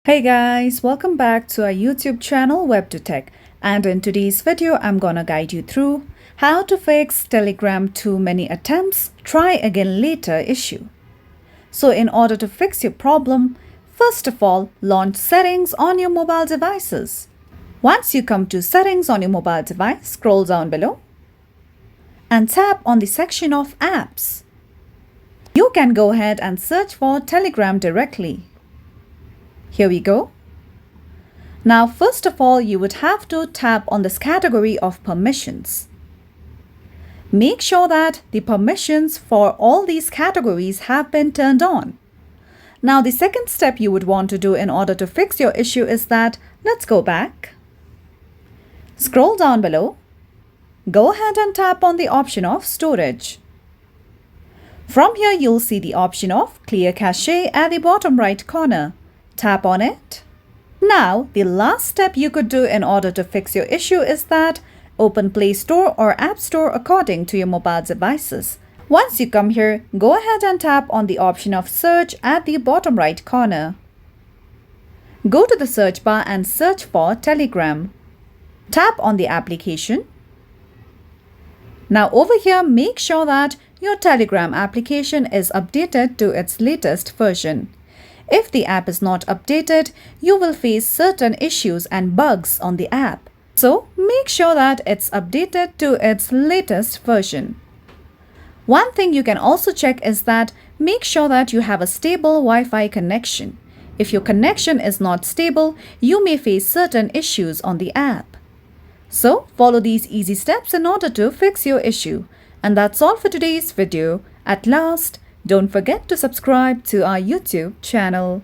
Hey guys, welcome back to our YouTube channel WebToTech, and in today's video I'm gonna guide you through how to fix Telegram too many attempts, try again later issue. So in order to fix your problem, first of all, launch settings on your mobile devices. Once you come to settings on your mobile device, scroll down below and tap on the section of apps. You can go ahead and search for Telegram directly. Here we go. Now, first of all, you would have to tap on this category of permissions. Make sure that the permissions for all these categories have been turned on. Now, the second step you would want to do in order to fix your issue is that, let's go back. Scroll down below. Go ahead and tap on the option of storage. From here, you'll see the option of clear cache at the bottom right corner. Tap on it. Now, the last step you could do in order to fix your issue is that open Play Store or App Store according to your mobile devices. Once you come here, go ahead and tap on the option of search at the bottom right corner. Go to the search bar and search for Telegram. Tap on the application. Now over here, make sure that your Telegram application is updated to its latest version. If the app is not updated, you will face certain issues and bugs on the app. So make sure that it's updated to its latest version. One thing you can also check is that make sure that you have a stable Wi-Fi connection. If your connection is not stable, you may face certain issues on the app. So follow these easy steps in order to fix your issue. And that's all for today's video. At last, don't forget to subscribe to our YouTube channel.